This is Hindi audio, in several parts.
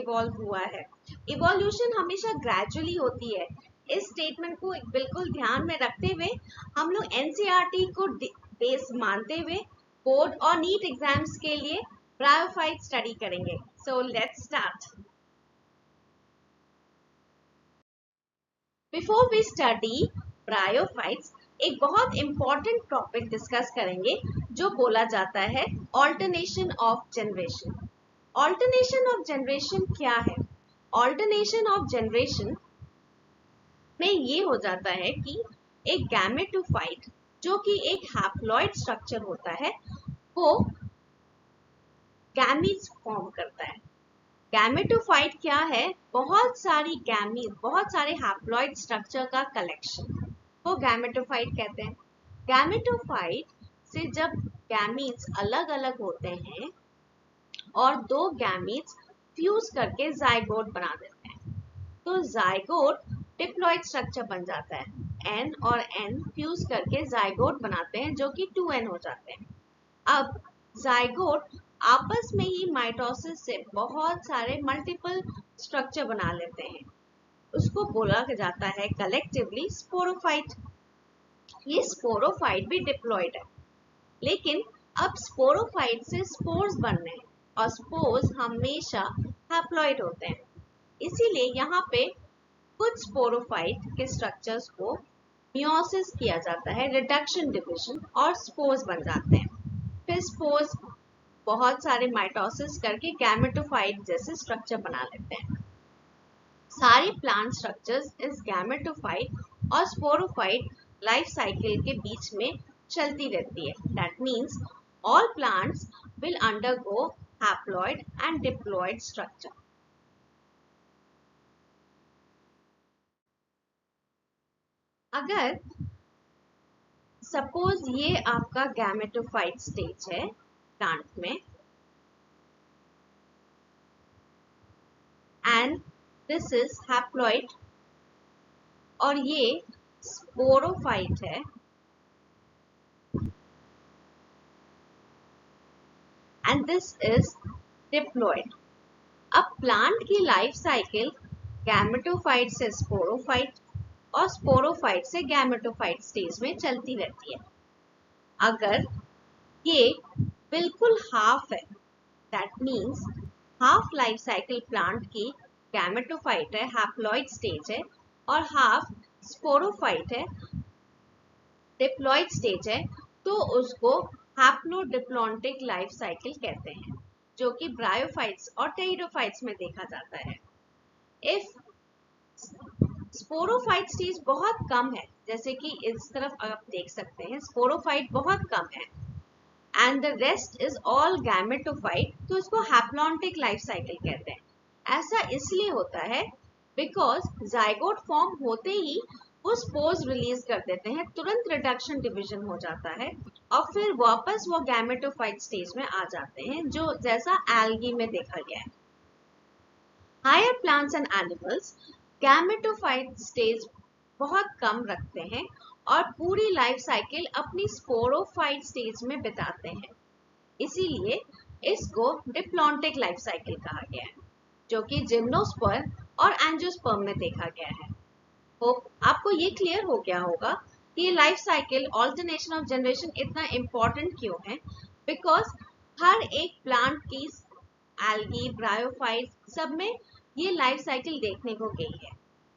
इवॉल्व हुआ है। इवोल्यूशन हमेशा ग्रेजुअली होती है। इस स्टेटमेंट को बिल्कुल ध्यान में रखते हुए हम लोग एनसीईआरटी को बेस मानते हुए बोर्ड और नीट एग्जाम्स के लिए ब्रायोफाइट स्टडी करेंगे। So let's start. Before we study bryophytes, एक बहुत इंपॉर्टेंट टॉपिक डिस्कस करेंगे जो बोला जाता है alternation of generation. Alternation of generation क्या है? ऑल्टरनेशन ऑफ जनरेशन में ये हो जाता है कि एक गैमेटोफाइट जो कि एक हैप्लॉइड स्ट्रक्चर होता है वो गैमीट्स फॉर्म करता है। गैमेटोफाइट क्या है? बहुत सारी गैमीट, बहुत सारे हैप्लॉइड स्ट्रक्चर का कलेक्शन, वो गैमेटोफाइट कहते हैं। गैमेटोफाइट से जब गैमीट्स अलग अलग होते हैं और दो गैमीट्स फ्यूज करके जाइगोट बना देते हैं, तो जाइगोट डिप्लॉइड स्ट्रक्चर बन जाता है। एन और एन फ्यूज करके जाइगोट बनाते हैं जो कि 2n हो जाते हैं। अब जाइगोट आपस में ही माइटोसिस से बहुत सारे मल्टीपल स्ट्रक्चर बना लेते हैं, उसको बोला जाता है कलेक्टिवली स्पोरोफाइट। ये स्पोरोफाइट भी डिप्लॉइड है, लेकिन अब स्पोरोफाइट से स्पोर्स बन रहे हैं और स्पोर्स हमेशा हैप्लॉइड होते हैं। इसीलिए यहाँ पे कुछ स्पोरोफाइट के स्ट्रक्चर्स को मियोसिस किया जाता है, रिडक्शन डिविजन, और स्पोर्स बन जाते हैं। फिर स्पोर्स बहुत सारे माइटोसिस करके गैमेटोफाइट जैसे स्ट्रक्चर बना लेते हैं। सारे प्लांट स्ट्रक्चर्स इस गैमेटोफाइट और स्पोरोफाइट लाइफ साइकिल के बीच में चलती रहती है। That means all plants will undergo haploid and diploid structure. अगर सपोज ये आपका गैमेटोफाइट स्टेज है प्लांट में एंड दिस इज हैप्लॉइड और ये स्पोरोफाइट है एंड दिस इज डिप्लॉइड। अब प्लांट की लाइफ साइकिल गैमेटोफाइट से स्पोरोफाइट और स्पोरोफाइट से गैमेटोफाइट स्टेज में चलती रहती है। अगर ये बिल्कुल हाफ है, that means half life cycle plant की गैमेटोफाइट है, हैप्लॉइड स्टेज है, और हाफ स्पोरोफाइट है, डिप्लॉइड स्टेज है, तो उसको हैप्लोडिप्लॉन्टिक लाइफ साइकिल कहते हैं, जो कि ब्रायोफाइट्स और टेरिडोफाइट्स में देखा जाता है। इफ स्पोरोफाइट स्टेज बहुत कम है, जैसे कि इस तरफ आप देख सकते हैं स्पोरोफाइट बहुत कम है and the rest is all gametophyte, तो इसको हैप्लॉन्टिक लाइफ साइकिल कहते हैं। ऐसा इसलिए होता है बिकॉज जाइगोट फॉर्म होते ही वो स्पोर्स रिलीज कर देते हैं, तुरंत रिडक्शन डिवीजन हो जाता है और फिर वापस वो गैमेटोफाइट स्टेज में आ जाते हैं, जो जैसा एल्गी में देखा गया है। Higher plants and animals gametophyte stage बहुत कम रखते हैं और पूरी लाइफ साइकिल अपनी स्पोरोफाइट स्टेज में बिताते हैं, इसीलिए इसको डिप्लॉन्टिक लाइफ साइकिल कहा गया है, जो कि जिम्नोस्पर्म और एंजियोस्पर्म में देखा गया है। होप आपको ये क्लियर हो गया होगा कि ये life cycle alternation of generation इतना इम्पोर्टेंट क्यों है। बिकॉज हर एक प्लांट की एल्गी, ब्रायोफाइट, सब में ये लाइफ साइकिल देखने को गई है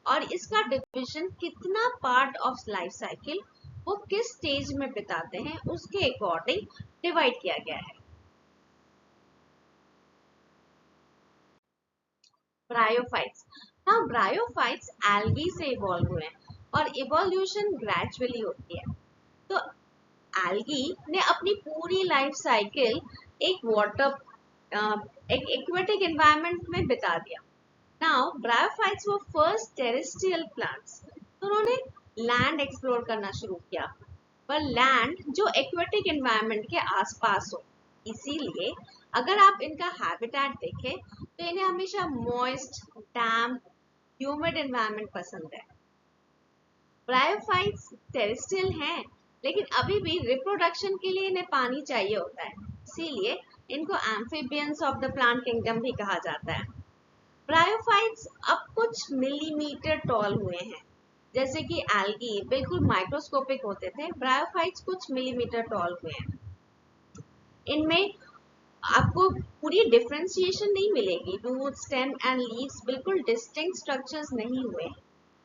और इसका डिवीजन कितना पार्ट ऑफ लाइफ साइकिल वो किस स्टेज में बिताते हैं उसके अकॉर्डिंग डिवाइड किया गया है। ब्रायोफाइट्स, नाउ ब्रायोफाइट्स एल्गी से इवॉल्व हुए हैं और इवोल्यूशन ग्रेजुअली होती है। तो एल्गी ने अपनी पूरी लाइफ साइकिल एक वाटर एक एक्वेटिक एनवायरनमेंट में बिता दिया। नाउ ब्रायोफाइट्स वर फर्स्ट टेरेस्ट्रियल प्लांट्स, तो उन्होंने लैंड एक्सप्लोर करना शुरू किया, पर लैंड जो एक्वेटिक एनवायरनमेंट के आसपास हो। इसीलिए अगर आप इनका हैबिटेट देखें तो इन्हें हमेशा मॉइस्ट, डैम्प, ह्यूमिड एनवायरनमेंट पसंद है। ब्रायोफाइट्स टेरेस्ट्रियल हैं, लेकिन अभी भी रिप्रोडक्शन के लिए इन्हें पानी चाहिए होता है, इसीलिए इनको amphibians of the plant kingdom भी कहा जाता है। ब्रायोफाइट्स अब कुछ मिलीमीटर टॉल हुए हैं, जैसे कि एल्गी बिल्कुल माइक्रोस्कोपिक होते थे, ब्रायोफाइट्स कुछ मिलीमीटर टॉल हुए हैं। इनमें आपको पूरी डिफरेंशिएशन नहीं मिलेगी, रूट, स्टेम एंड लीव्स बिल्कुल डिस्टिंक्ट स्ट्रक्चर्स नहीं हुए,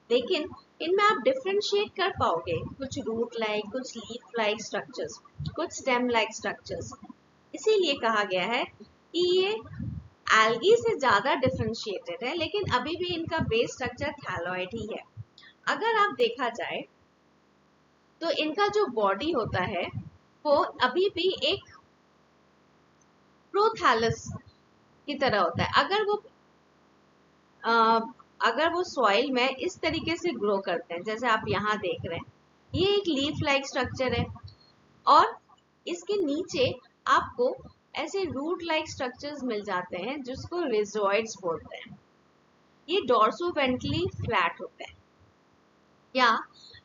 लेकिन इनमें आप डिफरेंशिएट कर पाओगे, कुछ रूट लाइक, कुछ लीफ लाइक स्ट्रक्चर्स, कुछ स्टेम लाइक स्ट्रक्चर्स। इसीलिए कहा गया है कि ये एल्गी से ज्यादा डिफरेंशिएटेड है, लेकिन अभी भी इनका बेस स्ट्रक्चर थैलॉइड ही है। अगर आप देखा जाए तो इनका जो बॉडी होता है वो अभी भी एक प्रोथैलस की तरह होता है। अगर वो सॉइल में इस तरीके से ग्रो करते हैं जैसे आप यहाँ देख रहे हैं, ये एक लीफ लाइक स्ट्रक्चर है, और इसके नीचे आपको ऐसे रूट लाइक स्ट्रक्चर्स मिल जाते हैं जिसको रिजोइड्स बोलते हैं। ये डॉर्सोवेंट्रली फ्लैट होते हैं। या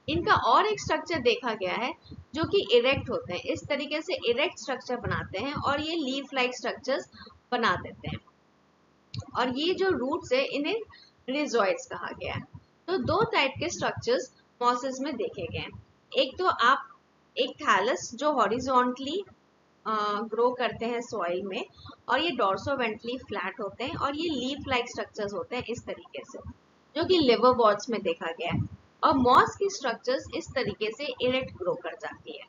इनका और एक स्ट्रक्चर देखा गया है जो कि इरेक्ट होते हैं, इस तरीके से इरेक्ट स्ट्रक्चर बनाते हैं और ये लीफ लाइक स्ट्रक्चर्स बना देते हैं। और ये जो रूट्स है इन्हें रिजोइड्स कहा गया है। तो दो टाइप के स्ट्रक्चर्स मॉसेस में देखे गए हैं। एक तो आप एक थैलस जो हॉरिजॉन्टली ग्रो करते हैं सॉइल में, और ये डॉर्सोवेंट्रली फ्लैट होते हैं, और ये लीफ लाइक स्ट्रक्चर्स होते हैं इस तरीके से, जो कि लिवरवॉर्ट्स में देखा गया है। और मॉस की स्ट्रक्चर्स इस तरीके से इरेक्ट ग्रो कर जाती है।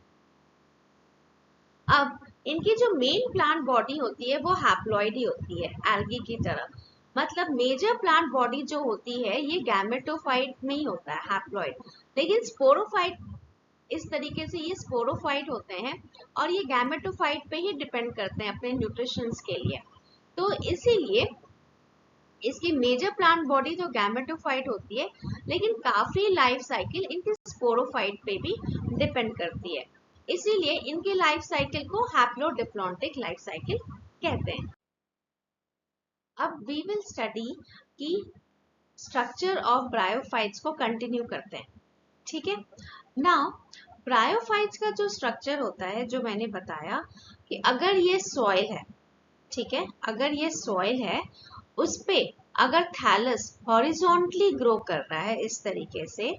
अब इनकी जो मेन प्लांट बॉडी होती है वो हैप्लॉइड ही होती है, एल्गी की तरह। मतलब मेजर प्लांट बॉडी जो होती है ये गैमेटोफाइट में ही होता है, हैप्लॉइड। लेकिन स्पोरोफाइट, इस तरीके से ये स्पोरोफाइट होते हैं और ये गैमेटोफाइट पे ही डिपेंड करते हैं अपने न्यूट्रिशंस के लिए। तो इसीलिए इसकी मेजर प्लांट बॉडी तो गैमेटोफाइट होती है, लेकिन काफी लाइफ साइकिल इनके स्पोरोफाइट पे भी डिपेंड करती है। इसीलिए इनके लाइफ साइकिल को हैप्लोडिप्लॉन्टिक लाइफ साइकिल कहते हैं। अब वी विल स्टडी की स्ट्रक्चर ऑफ ब्रायोफाइट्स को कंटिन्यू करते हैं, ठीक है। नाउ ब्रायोफाइट्स का जो स्ट्रक्चर होता है, जो मैंने बताया कि अगर ये सॉइल है, ठीक है, अगर ये सॉइल है उस पे अगर थैलस हॉरिजॉन्टली ग्रो कर रहा है, इस तरीके से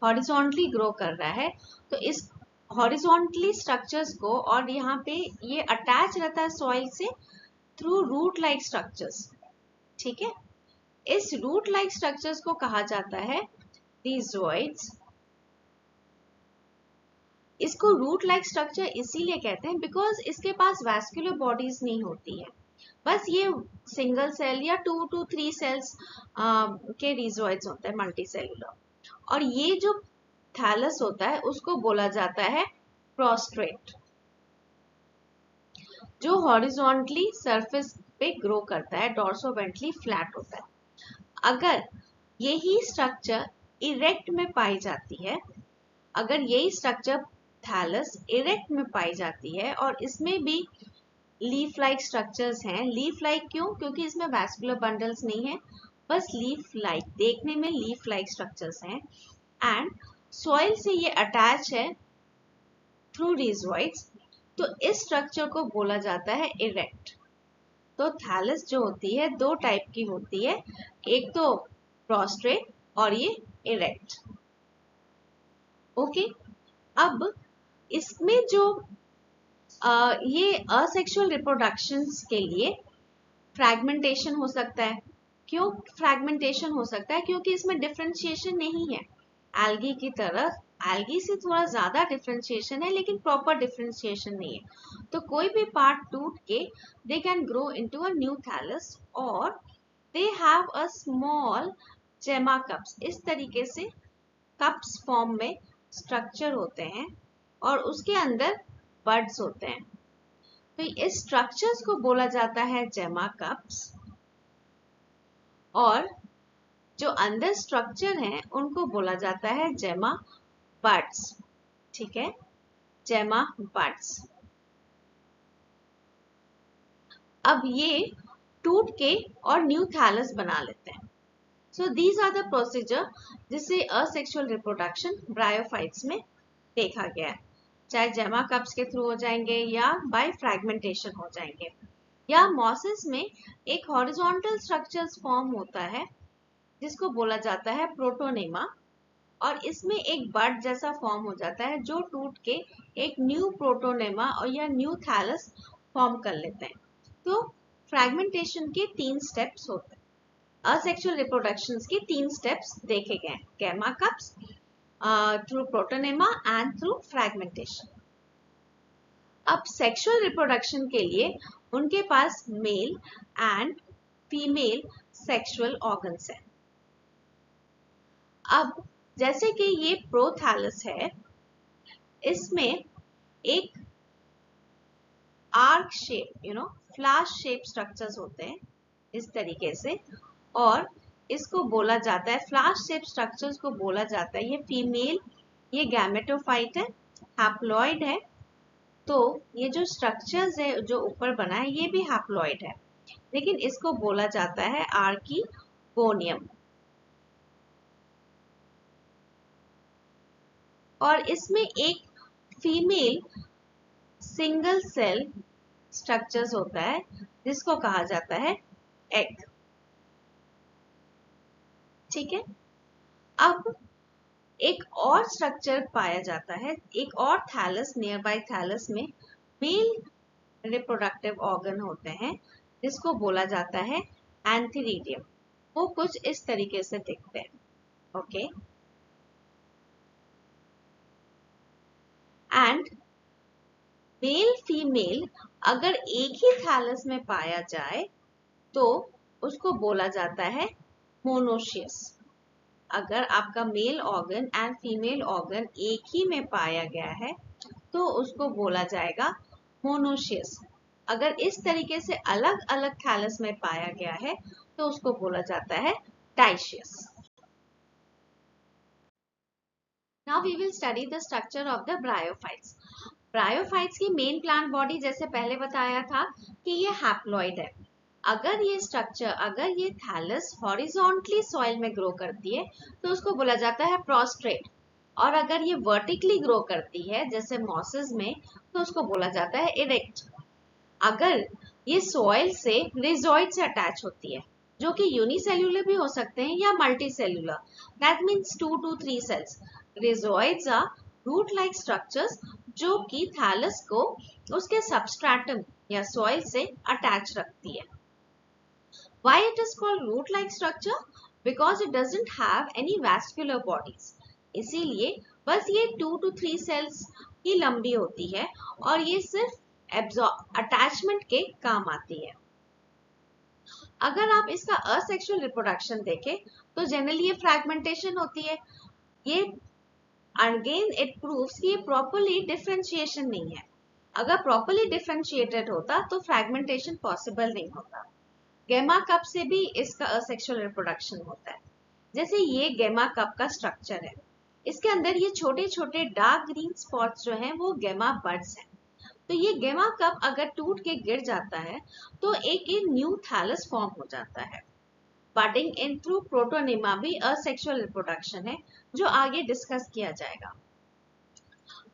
हॉरिजॉन्टली ग्रो कर रहा है, तो इस हॉरिजॉन्टली स्ट्रक्चर्स को, और यहाँ पे ये अटैच रहता है सॉइल से थ्रू रूट लाइक स्ट्रक्चर्स, ठीक है। इस रूट लाइक स्ट्रक्चर्स को कहा जाता है रिजोइड्स। इसको रूट लाइक स्ट्रक्चर इसीलिए कहते हैं बिकॉज इसके पास वैस्कुलर बॉडीज नहीं होती है, बस ये सिंगल सेल या 2 to 3 सेल्स के रिजोइड्स होते हैं, मल्टी सेलुलर। और ये जो थैलस होता है उसको बोला जाता है प्रोस्ट्रेट, जो हॉरिजॉन्टली सरफेस पे ग्रो करता है, डॉर्सोवेंट्रली फ्लैट होता है। अगर यही स्ट्रक्चर इरेक्ट में पाई जाती है, अगर यही स्ट्रक्चर थैलस इरेक्ट में पाई जाती है और इसमें भी लीफ लाइक स्ट्रक्चर्स हैं, लीफ लाइक क्यों? क्योंकि इसमें वैस्कुलर बंडल्स नहीं है, बस लीफ लाइक, देखने में लीफ लाइक स्ट्रक्चर्स हैं, एंड सॉइल से ये अटैच है थ्रू रिजोइड्स, तो इस स्ट्रक्चर को बोला जाता है इरेक्ट। तो थैलस जो होती है दो टाइप की होती है, एक तो प्रोस्ट्रेट और ये इरेक्ट। ओके, अब इसमें जो ये असेक्सुअल रिप्रोडक्शंस के लिए फ्रैगमेंटेशन हो सकता है। क्यों फ्रैगमेंटेशन हो सकता है? क्योंकि इसमें डिफरेंशिएशन नहीं है एल्गी की तरह। एल्गी से थोड़ा ज्यादा डिफरेंशिएशन है, लेकिन प्रॉपर डिफरेंशिएशन नहीं है। तो कोई भी पार्ट टूट के they can grow into a new thallus, और they have a small gemma cups. इस तरीके से कप्स फॉर्म में स्ट्रक्चर होते हैं और उसके अंदर बड्स होते हैं। तो इस स्ट्रक्चर्स को बोला जाता है जेमा कप्स, और जो अंदर स्ट्रक्चर हैं उनको बोला जाता है जेमा बड्स, ठीक है, जेमा बड्स। अब ये टूट के और न्यू थैलस बना लेते हैं। So these are the procedure जिससे असेक्सुअल रिप्रोडक्शन ब्रायोफाइट्स में देखा गया है, चाहे जेमा कप्स के थ्रू हो जाएंगे या बाय फ्रैगमेंटेशन हो जाएंगे। या मॉसेस में एक हॉरिजॉन्टल स्ट्रक्चर्स फॉर्म होता है जिसको बोला जाता है प्रोटोनेमा, और इसमें एक बड जैसा फॉर्म हो जाता है जो टूट के एक न्यू प्रोटोनेमा और या न्यू थैलस फॉर्म कर लेते हैं। तो फ्रैगमेंटेशन के 3 स्टेप्स होते हैं। असेक्सुअल रिप्रोडक्शन के 3 स्टेप्स देखे गए, gemma cups, through protonema and through fragmentation. अब सेक्सुअल रिप्रोडक्शन के लिए उनके पास male and female sexual organs है। अब जैसे कि ये प्रोथैलस है, इसमें एक arch shape flash shape structures होते हैं इस तरीके से, और इसको बोला जाता है, फ्लैश शेप स्ट्रक्चर्स को बोला जाता है, ये फीमेल, ये गैमेटोफाइट है, हैप्लॉइड है। तो ये जो स्ट्रक्चर्स है जो ऊपर बना है ये भी हैप्लॉइड है, लेकिन इसको बोला जाता है आर्किगोनियम। और इसमें एक फीमेल सिंगल सेल स्ट्रक्चर्स होता है जिसको कहा जाता है एग। ठीक है, अब एक और स्ट्रक्चर पाया जाता है, एक और थैलस, नियर बाय थैलस में मेल रिप्रोडक्टिव ऑर्गन होते हैं जिसको बोला जाता है एंथीरिडियम। वो कुछ इस तरीके से दिखते हैं। ओके, एंड मेल फीमेल अगर एक ही थैलस में पाया जाए तो उसको बोला जाता है मोनोशियस। अगर आपका male organ and female organ एक ही में पाया गया है तो उसको बोला जाएगा मोनोशियस। अगर इस तरीके से अलग अलग थैलस में पाया गया है तो उसको बोला जाता है dioecious. Now we will study the structure of the bryophytes. Bryophytes की मेन प्लांट बॉडी जैसे पहले बताया था कि ये हैप्लॉइड है। अगर ये स्ट्रक्चर, अगर ये थैलस हॉरिजॉन्टली सॉइल में ग्रो करती है तो उसको बोला जाता है प्रोस्ट्रेट, और अगर ये वर्टिकली ग्रो करती है जैसे मॉसेस में तो उसको बोला जाता है इरेक्ट। अगर ये सॉइल से रिजॉइड से अटैच होती है, जो कि यूनिसेल्युलर भी हो सकते हैं या multicellular, that means 2 to 3 cells। Rhizoids are root like structures जो कि थैलस को उसके सबस्ट्रेटम या सॉइल से अटैच रखती है। Why it is called root like structure? Because it doesn't have any vascular bodies. इसीलिए बस ये 2 to 3 cells ही लंबी होती है और ये सिर्फ अटैचमेंट के काम आती है। अगर आप इसका असेक्सुअल रिप्रोडक्शन देखें तो जनरली ये फ्रैगमेंटेशन होती है। ये अगेन इट प्रूव्स कि ये प्रॉपर्ली डिफरेंशिएशन नहीं है। अगर प्रॉपर्ली डिफरेंशिएटेड होता तो फ्रैगमेंटेशन पॉसिबल नहीं होता। गैमा कप से भी इसका असेक्सुअल रिप्रोडक्शन होता है। जैसे ये गैमा कप का स्ट्रक्चर है, इसके अंदर ये छोटे छोटे डार्क ग्रीन स्पॉट्स जो हैं वो गैमा बड्स हैं। तो ये गैमा कप अगर टूट के गिर जाता है तो एक न्यू थैलस फॉर्म हो जाता है। बडिंग इन थ्रू प्रोटोनेमा भी असेक्सुअल रिप्रोडक्शन है जो आगे डिस्कस किया जाएगा।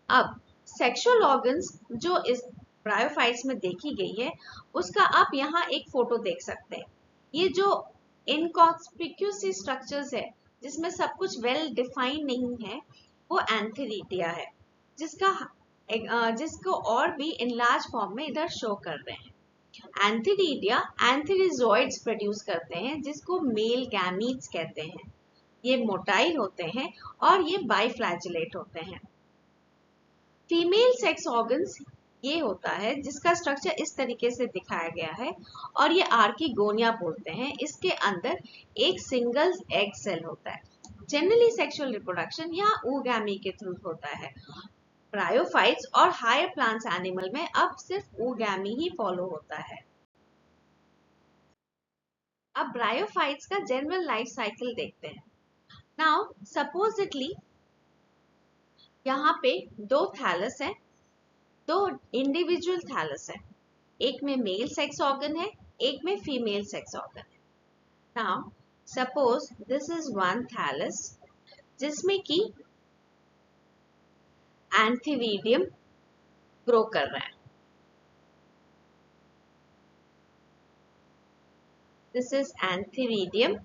अब सेक्सुअल ऑर्गन्स जो इस ब्रायोफाइट्स में देखी गई है उसका आप यहाँ एक फोटो देख सकते हैं। ये जो इनकॉन्स्पिक्यूअस स्ट्रक्चर्स है जिसमें सब कुछ वेल डिफाइंड नहीं है वो एंथीरिडिया है, जिसको और भी इन लार्ज फॉर्म में इधर शो कर रहे हैं। एंथीरिडिया एंथीरिजॉइड्स प्रोड्यूस करते हैं जिसको मेल गैमीट्स कहते हैं। ये मोटाइल होते हैं और ये बाइफ्लैजिलेट होते हैं। फीमेल सेक्स ऑर्गन्स ये होता है जिसका स्ट्रक्चर इस तरीके से दिखाया गया है और ये आर्किगोनिया बोलते हैं। इसके अंदर एक सिंगल एग सेल होता है। जनरली सेक्सुअल रिप्रोडक्शन यहाँ oogamete के थ्रू होता है। ब्रायोफाइट्स और हायर प्लांट्स एनिमल में अब सिर्फ oogamete ही फॉलो होता है। अब ब्रायोफाइट्स का जनरल लाइफ साइकिल देखते हैं। नाउ सपोजिटली यहाँ पे 2 थैलस है, 2 इंडिविजुअल थैलस है, एक में मेल सेक्स ऑर्गन है, एक में फीमेल सेक्स ऑर्गन है। Now suppose this is one thallus जिसमें कि एंथीरिडियम ग्रो कर रहा है। This is antheridium.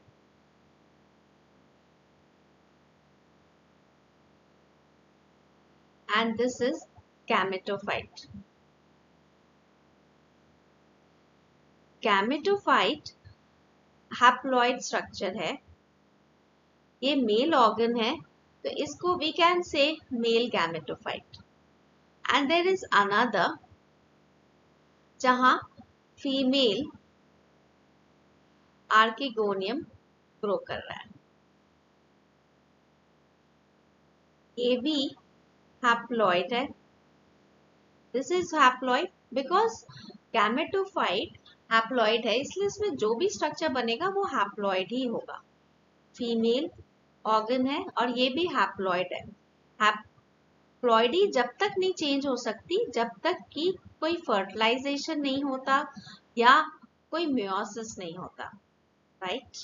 And this is gametophyte. Gametophyte haploid structure है, ये मेल ऑर्गन है, तो इसको we can say male gametophyte. And there is another जहां फीमेल आर्किगोनियम ग्रो कर रहा है. ये भी हैप्लॉइड है. This is haploid because gametophyte haploid है, इसलिए इसमें जो भी स्ट्रक्चर बनेगा वो हैप्लॉइड ही होगा. फीमेल ऑर्गन है और ये भी हैप्लॉइड है. हैप्लॉइडी जब तक नहीं चेंज हो सकती जब तक कि कोई फर्टिलाइजेशन नहीं होता या कोई मेयोसिस नहीं होता. राइट.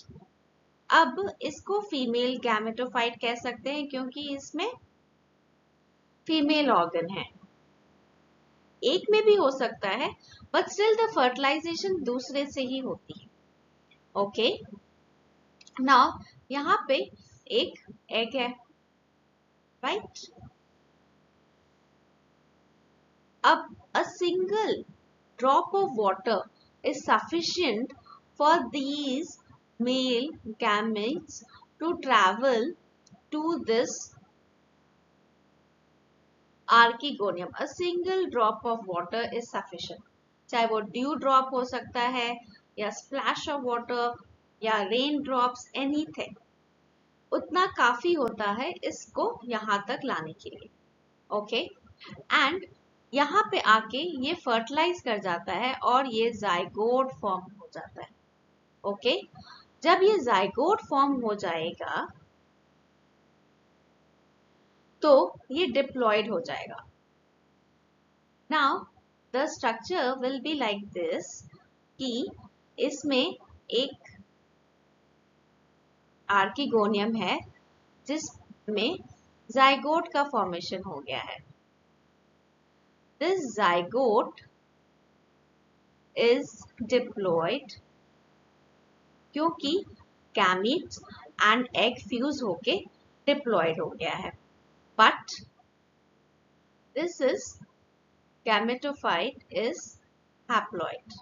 अब इसको फीमेल गैमेटोफाइट कह सकते हैं क्योंकि इसमें फीमेल ऑर्गन है. एक में भी हो सकता है बट स्टिल द फर्टिलाइजेशन दूसरे से ही होती है. ओके. नाउ यहाँ पे एक एग है. राइट. अब a single drop of water is sufficient for these male gametes to travel to this archegonium. A single drop of water is sufficient. चाहे वो ड्यू ड्रॉप हो सकता है या स्प्लैश ऑफ वाटर या रेन ड्रॉप्स, एनीथिंग, उतना काफी होता है इसको यहाँ तक लाने के लिए. ओके. एंड यहाँ पे आके ये फर्टिलाइज कर जाता है और ये जाइगोट फॉर्म हो जाता है. ओके. जब ये जाइगोट फॉर्म हो जाएगा तो ये डिप्लॉयड हो जाएगा. Now the structure will be like this कि इसमें एक आर्किगोनियम है जिसमें जाइगोट का फॉर्मेशन हो गया है. दिस जाइगोट इज डिप्लॉयड क्योंकि गैमीट्स एंड एग फ्यूज होके डिप्लॉयड हो गया है. But this is gametophyte is haploid.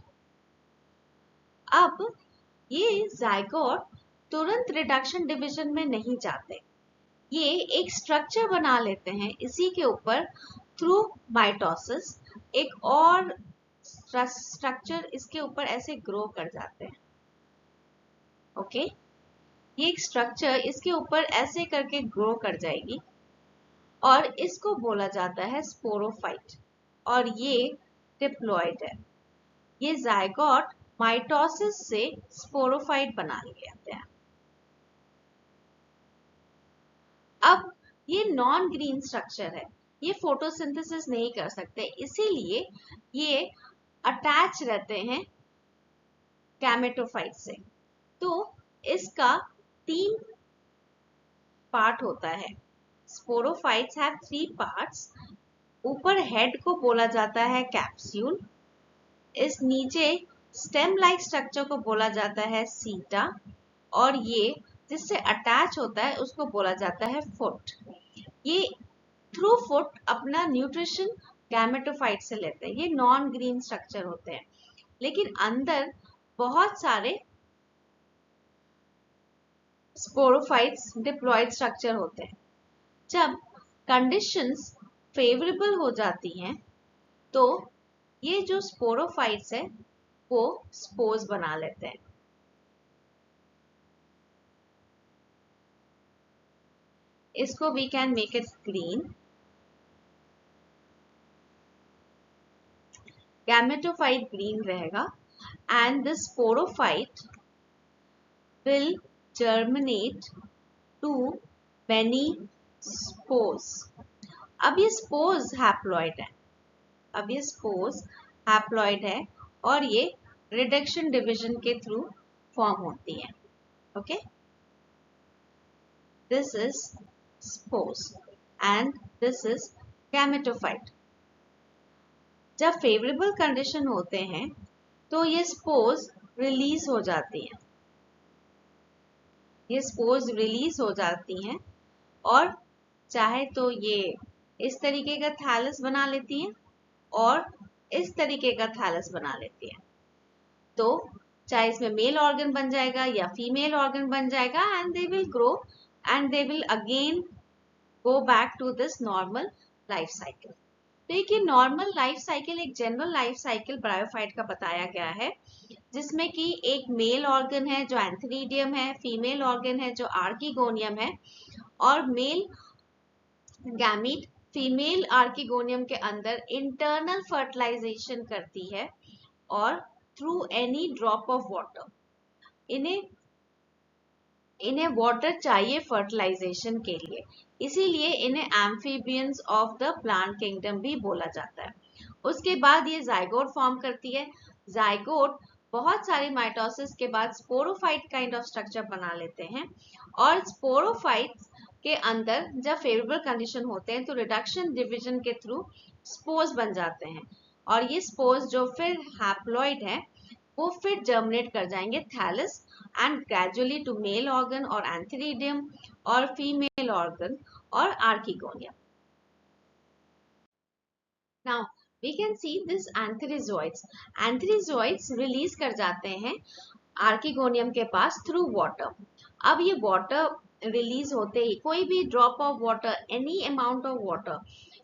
अब ये जाइगोट तुरंत रिडक्शन डिवीजन में नहीं जाते, ये एक स्ट्रक्चर बना लेते हैं इसी के ऊपर थ्रू माइटोसिस. एक और स्ट्रक्चर इसके ऊपर ऐसे ग्रो कर जाते हैं. ओके. ये एक स्ट्रक्चर इसके ऊपर ऐसे करके ग्रो कर जाएगी और इसको बोला जाता है स्पोरोफाइट और ये डिप्लॉयड है. ये जाइगोट माइटोसिस से स्पोरोफाइट बना लेते हैं. अब ये नॉन ग्रीन स्ट्रक्चर है, ये फोटोसिंथेसिस नहीं कर सकते, इसीलिए ये अटैच रहते हैं गैमेटोफाइट से. तो इसका 3 पार्ट होता है. Sporophytes have 3 parts. ऊपर हेड को बोला जाता है कैप्सूल. इस नीचे स्टेम लाइक स्ट्रक्चर को बोला जाता है सीटा और ये जिससे अटैच होता है उसको बोला जाता है फुट. ये थ्रू फुट अपना न्यूट्रिशन गैमेटोफाइट से लेते हैं. ये नॉन ग्रीन स्ट्रक्चर होते हैं लेकिन अंदर बहुत सारे स्पोरोफाइट्स डिप्लॉयड स्ट्रक्चर होते हैं. जब कंडीशंस फेवरेबल हो जाती हैं तो ये जो स्पोरोफाइट्स है वो स्पोर्स बना लेते हैं. इसको we can make it green. Gametophyte green रहेगा and the sporophyte will germinate to many spores. अब ये स्पोर्स हैप्लॉइड है. अब ये स्पोर्स हैप्लॉइड है और ये रिडक्शन डिवीजन के थ्रू फॉर्म होती है. Okay. This is spores and this is gametophyte. जब फेवरेबल कंडीशन होते हैं तो ये स्पोर्स रिलीज हो जाती हैं, ये स्पोर्स रिलीज हो जाती हैं और चाहे तो ये इस तरीके का थैलस बना लेती हैं और इस तरीके का थैलस बना लेती हैं। तो चाहे इसमें मेल ऑर्गन बन जाएगा या फीमेल ऑर्गन बन जाएगा and they will grow and they will again go back to this normal life cycle. तो एक ये नॉर्मल लाइफ साइकिल, एक जनरल लाइफ साइकिल ब्रायोफाइट का बताया गया है, जिसमें कि एक मेल ऑर्गन है जो एंथेरिडियम है, फीमेल ऑर्गन है जो आर्किगोनियम है और मेल गैमीट फीमेल आर्किगोनियम के अंदर इंटरनल फर्टिलाइजेशन करती है और through any drop of water, इन्हें वाटर चाहिए फर्टिलाइजेशन के लिए, इसीलिए इन्हें amphibians of the plant kingdom भी बोला जाता है। उसके बाद ये जाइगोट फॉर्म करती है। जाइगोट बहुत सारी माइटोसिस के बाद स्पोरोफाइट काइंड ऑफ स्ट्रक्चर बना लेते हैं और स्पोरोफाइट्स के अंदर जब फेवरेबल कंडीशन होते हैं तो रिडक्शन डिवीजन के थ्रू स्पोर्स बन जाते हैं और ये स्पोर्स जो फिर हैप्लॉइड है वो फिर जर्मिनेट कर जाएंगे thallus and gradually to male organ or antheridium or female organ or archegonium. Now we can see this antherizoids. Antherizoids release कर जाते हैं आर्किगोनियम के पास थ्रू वाटर। अब ये वाटर रिलीज होते ही कोई भी drop of water, any amount of water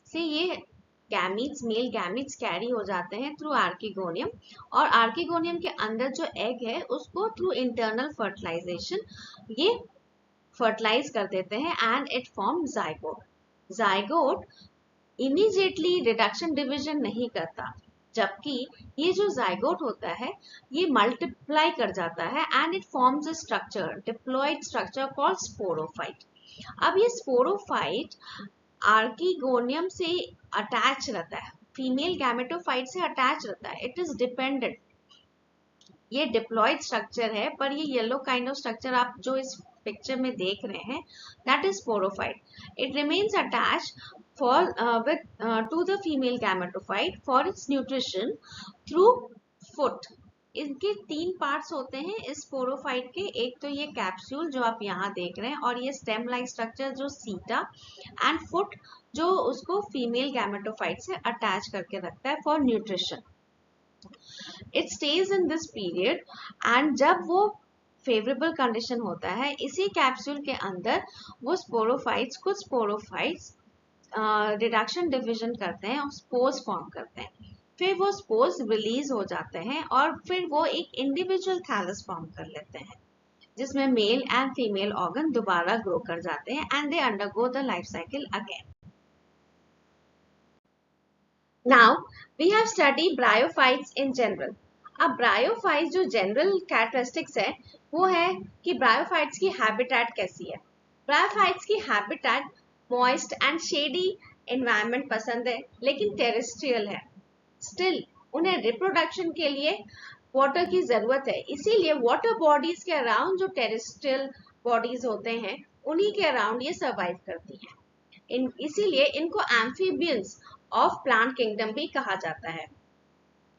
से ये गैमीट्स, मेल गैमीट्स कैरी हो जाते हैं थ्रू आर्किगोनियम और आर्किगोनियम के अंदर जो एग है उसको थ्रू इंटरनल फर्टिलाइजेशन ये फर्टिलाइज कर देते हैं and it form zygote. Zygote immediately reduction division नहीं करता, जबकि ये जो जाइगोट होता है ये मल्टीप्लाई कर जाता है and it forms a structure, diploid structure called sporophyte. अब ये स्पोरोफाइट आर्किगोनियम से अटैच रहता है, फीमेल गैमेटोफाइट से अटैच रहता है, इट इज डिपेंडेंट। ये डिप्लॉयड स्ट्रक्चर है पर ये येलो काइंड ऑफ स्ट्रक्चर आप जो इस पिक्चर में देख रहे हैं that is sporophyte. It remains attach for to the female gametophyte for its nutrition through foot. इनके तीन पार्ट्स होते हैं इस स्पोरोफाइट के, एक तो ये कैप्सूल जो आप यहाँ देख रहे हैं और ये स्टेम लाइक स्ट्रक्चर जो सीटा एंड फुट जो उसको फीमेल गैमेटोफाइट से अटैच करके रखता है for nutrition. It stage in this period and जब वो फेवरेबल कंडीशन होता है इसी कैप्सूल के अंदर वो स्पोरोफाइट्स, कुछ स्पोरोफाइट्स रिडक्शन डिवीजन करते हैं और स्पोर्स फॉर्म करते हैं, फिर वो स्पोर्स रिलीज हो जाते हैं और फिर वो एक इंडिविजुअल थैलस फॉर्म कर लेते हैं जिसमें मेल एंड फीमेल ऑर्गन दोबारा ग्रो कर जाते हैं and they undergo the life cycle again. Now we have study bryophytes in general. अब ब्रायोफाइट्स जो जनरल कैरेक्टरिस्टिक्स है वो है कि ब्रायोफाइट्स की हैबिटेट कैसी है। ब्रायोफाइट्स की habitat moist and shady environment पसंद है लेकिन टेरेस्ट्रियल है। स्टिल उन्हें रिप्रोडक्शन के लिए वाटर की जरूरत है, इसीलिए वाटर बॉडीज के अराउंड जो टेरेस्ट्रियल बॉडीज होते हैं उन्हीं के अराउंड ये सर्वाइव करती हैं। इसीलिए इनको एम्फीबियंस ऑफ प्लांट किंगडम भी कहा जाता है।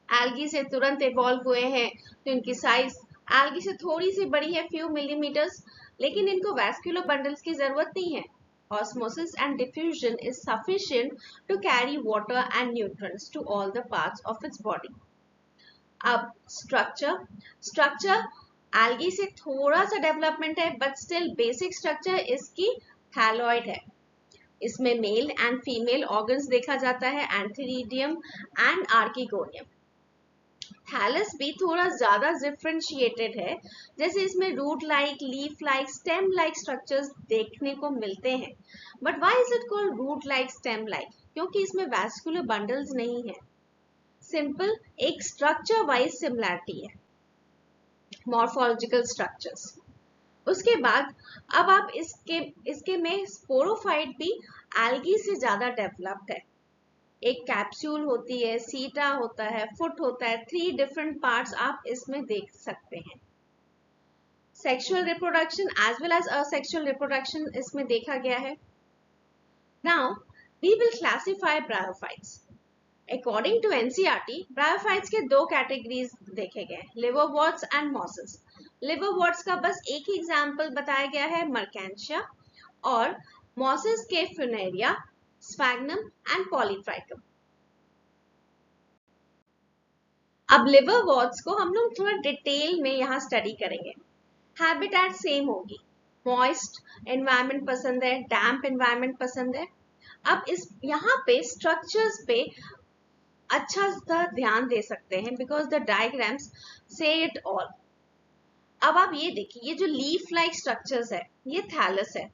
एल्गी से तुरंत इवॉल्व हुए हैं तो इनकी साइज एल्गी से थोड़ी सी बड़ी है, फ्यू मिलीमीटर्स, लेकिन इनको वैस्कुलर बंडल्स की जरूरत नहीं है। Osmosis and diffusion is sufficient to carry water and nutrients to all the parts of its body. अब स्ट्रक्चर एल्गी से थोड़ा सा डेवलपमेंट है बट स्टिल बेसिक स्ट्रक्चर इसकी थैलॉइड है। इसमें मेल एंड फीमेल ऑर्गन्स देखा जाता है, एंथेरिडियम एंड आर्किगोनियम। थैलस भी थोड़ा ज्यादा डिफरेंशिएटेड है, जैसे इसमें root like, leaf like, stem like structures देखने को मिलते हैं। But why is it called root like, stem like? क्योंकि इसमें वैस्कुलर बंडल्स नहीं है, सिंपल एक स्ट्रक्चर वाइज सिमिलैरिटी है, मॉर्फोलॉजिकल स्ट्रक्चर्स। उसके बाद अब आप इसके में स्पोरोफाइट भी एल्गी से ज्यादा डेवलप्ड है। एक कैप्सूल होती है, सीटा होता है, फुट होता है, 3 डिफरेंट पार्ट्स आप इसमें देख सकते हैं। Sexual reproduction as well as asexual reproduction इसमें देखा गया है। Now we will classify bryophytes. According to NCERT bryophytes के दो कैटेगरीज देखे गए, लिवरवर्ट्स एंड मॉसेस। लिवरवर्ट्स का बस एक ही एग्जांपल बताया गया है, मर्केंशिया, और मॉसेस के फुनेरिया, स्फैग्नम एंड पॉलीट्राइकम। अब लिवरवर्ट्स को हम लोग थोड़ा डिटेल में यहाँ स्टडी करेंगे। हैबिटेट सेम होगी, मॉइस्ट एनवायरनमेंट पसंद है, डैम्प एनवायरनमेंट पसंद है। अब इस यहाँ पे स्ट्रक्चर्स पे अच्छा सा ध्यान दे सकते हैं बिकॉज द डायग्राम्स से इट ऑल। अब आप ये देखिए, ये जो लीफ लाइक स्ट्रक्चर्स है, ये थैलस है,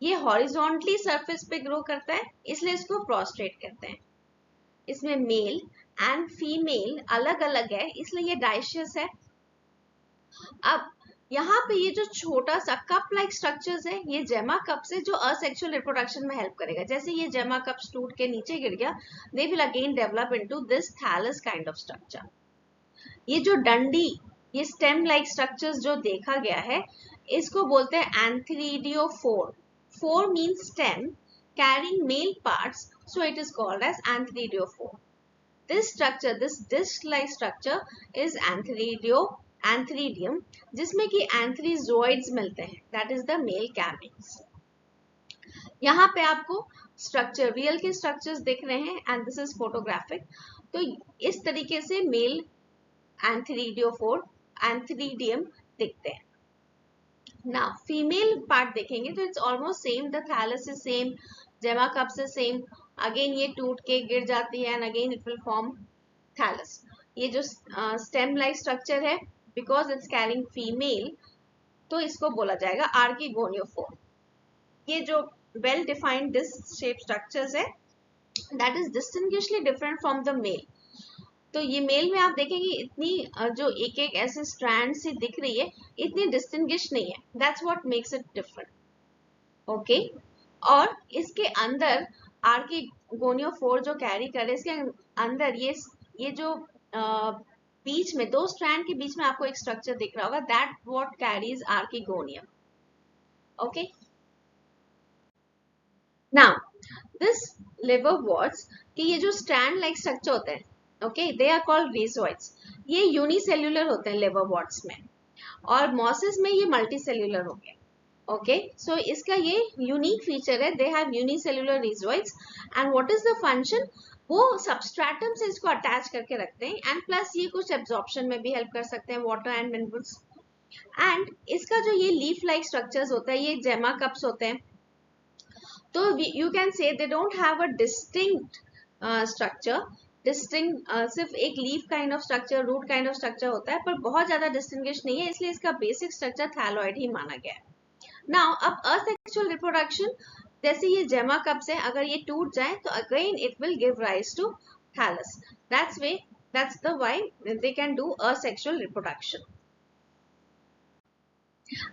ये हॉरिजॉन्टली सरफेस पे ग्रो करता है, इसलिए इसको प्रोस्ट्रेट कहते हैं। इसमें मेल एंड फीमेल अलग अलग है, इसलिए ये डाइशियस है। अब यहाँ पे ये जो छोटा सा कप लाइक स्ट्रक्चर्स है, ये जेमा कप्स है जो असेक्सुअल रिप्रोडक्शन में हेल्प करेगा। जैसे ये जेमा कप्स टूट के नीचे गिर गया, they will again develop into this thallus kind of structure. ये जो डंडी, ये स्टेम लाइक स्ट्रक्चर्स जो देखा गया है, इसको बोलते हैं antheridiophore. Phore means stem carrying male parts, so it is called as antheridophore. This structure, this disc-like structure is antheridium, जिसमें कि antherizoids मिलते हैं, that is the male gametes. यहाँ पे आपको स्ट्रक्चर, रियल के स्ट्रक्चर्स दिख रहे हैं एंड दिस इज फोटोग्राफिक। तो इस तरीके से मेल एंथरीडियोफोर, एंथरीडियम दिखते हैं। ना फीमेल पार्ट देखेंगे तो it's almost same, the thallus is same, gemma cups is same, again ये टूट के गिर जाती है and again it will form thallus. ये जो स्टेम लाइक स्ट्रक्चर है, बिकॉज इट्स कैरिंग फीमेल, तो इसको बोला जाएगा आर्किगोनियोफोर। ये जो well defined disc shape structures है, that is distinguishably different from the male. तो ये मेल में आप देखेंगे इतनी जो एक एक ऐसे स्ट्रैंड से दिख रही है, इतनी डिस्टिंग्विश नहीं है, that's what makes it different. Okay, और इसके अंदर आर्किगोनियोफोर जो कैरी करे, इसके अंदर ये जो बीच में दो स्ट्रैंड के बीच में आपको एक स्ट्रक्चर दिख रहा होगा, that what carries archegonium. Okay, now this liverworts के ये जो स्ट्रैंड लाइक स्ट्रक्चर होते हैं, okay, they are called rhizoids. ये यूनिसेल्युलर होते हैं लिवरवर्ट्स में, और मॉसेस में ये मल्टीसेल्युलर हो गए। ओके, सो इसका ये यूनिक फीचर है, they have unicellular rhizoids and what is the function, वो सबस्ट्रेटम से इसको अटैच करके रखते हैं एंड प्लस ये कुछ एब्जॉर्प्शन में भी हेल्प कर सकते हैं, वाटर एंड मिनरल्स। एंड इसका जो ये लीफ लाइक स्ट्रक्चर्स होता है, ये जेमा कप्स होते हैं, तो you can say they don't have a distinct structure. Distinct सिर्फ एक leaf kind of structure, root kind of structure होता है, पर बहुत ज्यादा डिस्टिंग्विश नहीं है, इसलिए इसका बेसिक स्ट्रक्चर थैलॉइड ही माना गया है। नाउ अब असेक्सुअल रिप्रोडक्शन, जैसे ये जेमा कप्स है, अगर ये टूट जाए तो again it will give rise to thallus. that's the why they can do asexual reproduction.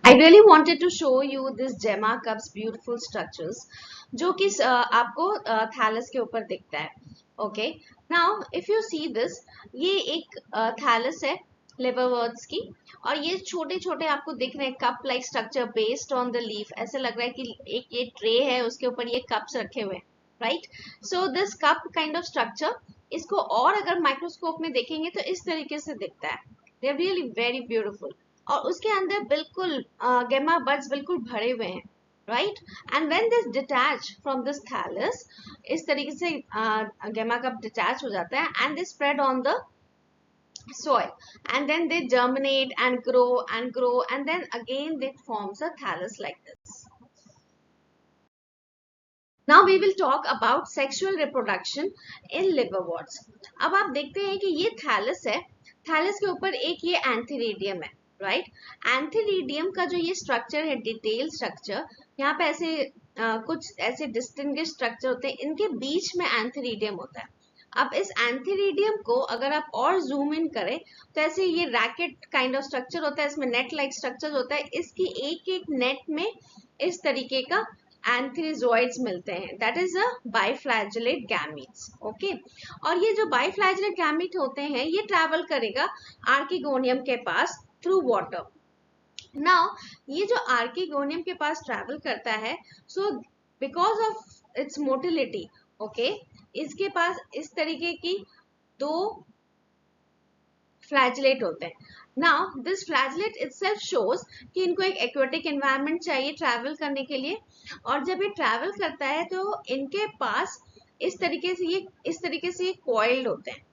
I really wanted to show you this gemma cups beautiful structures, जो कि आपको थैलस के ऊपर दिखता है। Okay, now if you see this, ये एक थैलस है लिवरवर्ट्स की, और ये छोटे छोटे आपको दिख रहे हैं cup like structure based on the leaf. ऐसे लग रहा है कि एक ये ट्रे है, उसके ऊपर ये कप्स रखे हुए हैं, right. So this cup kind of structure, इसको और अगर माइक्रोस्कोप में देखेंगे तो इस तरीके से दिखता है, they are really very beautiful. और उसके अंदर बिल्कुल गेमा बड्स बिल्कुल भरे हुए हैं, right. And when this detach from this thallus, इस तरीके से गेमा कप डिटैच हो जाता है and they spread on the soil, and then they germinate and grow and then again they forms a thallus like this. Now we will talk about sexual reproduction in liverworts. अब आप देखते हैं कि ये थैलस है, थैलस के ऊपर एक ये एंथेरिडियम है, राइट। एंथेरिडियम का जो ये स्ट्रक्चर है, डिटेल स्ट्रक्चर, यहाँ पे ऐसे कुछ ऐसे डिस्टिंग्विश स्ट्रक्चर होते हैं, इनके बीच में एंथेरिडियम होता है। अब इस एंथेरिडियम को अगर आप और जूम इन करें तो ऐसे ये रैकेट काइंड ऑफ स्ट्रक्चर होता है, इसमें नेट लाइक स्ट्रक्चर होता है, इसकी एक एक नेट में इस तरीके का एंथेरिजोइड्स मिलते हैं, that is a biflagellate gametes. Okay, और ये जो बाइफ्लैजेलेट गैमीट होते हैं, ये ट्रैवल करेगा आर्किगोनियम के पास थ्रू वाटर। नाउ ये जो आर्किगोनियम के पास ट्रैवल करता है, so because of its motility, okay, इसके पास इस तरीके की 2 फ्लैजलेट होते हैं. Now this flagellate itself shows कि इनको एक एक्वेटिक एनवायरनमेंट चाहिए ट्रैवल करने के लिए, और जब ये ट्रैवल करता है तो इनके पास इस तरीके से ये कॉइल्ड होते हैं.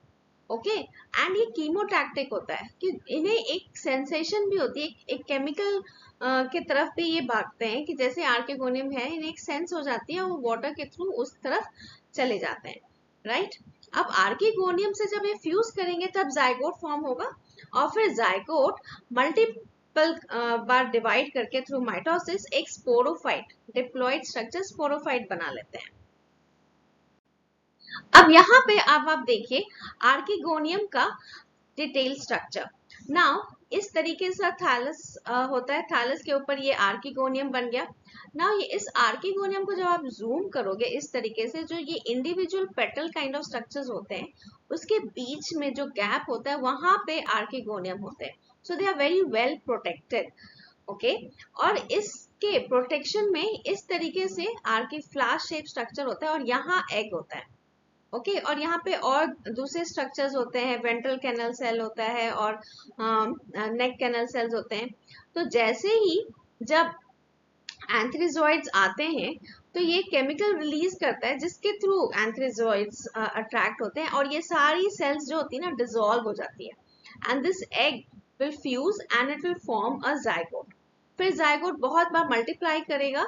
ओके, एंड ये कीमोटैक्टिक होता है कि इन्हें एक सेंसेशन भी होती है, एक केमिकल के तरफ भी ये भागते हैं कि जैसे आर्किगोनियम है, इन्हें एक सेंस हो जाती है, वो वाटर के थ्रू उस तरफ चले जाते हैं. राइट, अब आर्किगोनियम से जब ये फ्यूज करेंगे तब जाइगोट फॉर्म होगा, और फिर जाइगोट मल्टीपल बार डिवाइड करके थ्रू माइटोसिस एक स्पोरोफाइट, डिप्लॉइड स्ट्रक्चर स्पोरोफाइट बना लेते हैं. अब यहाँ पे अब आप देखिए आर्किगोनियम का डिटेल स्ट्रक्चर. नाउ इस तरीके से थैलस होता है, थैलस के ऊपर ये आर्किगोनियम बन गया. नाउ ये इस आर्किगोनियम को जब आप जूम करोगे इस तरीके से, जो ये individual petal kind of structures होते हैं, उसके बीच में जो गैप होता है वहां पे आर्किगोनियम होते हैं. So they are very well protected. Okay, और इसके प्रोटेक्शन में इस तरीके से आर्की फ्लास शेप स्ट्रक्चर होता है, और यहाँ एग होता है. ओके, और यहाँ पे और दूसरे स्ट्रक्चर्स होते हैं, वेंट्रल कैनल सेल होता है और नेक कैनल सेल्स होते हैं. तो जैसे ही जब एंथ्रीजोइड्स आते हैं तो ये केमिकल रिलीज करता है जिसके थ्रू एंथ्रीजोइड्स अट्रैक्ट होते हैं, और ये सारी सेल्स जो होती है ना डिसॉल्व हो जाती है, and this egg will fuse and it will form a zygote. फिर जाइगोट बहुत बार मल्टीप्लाई करेगा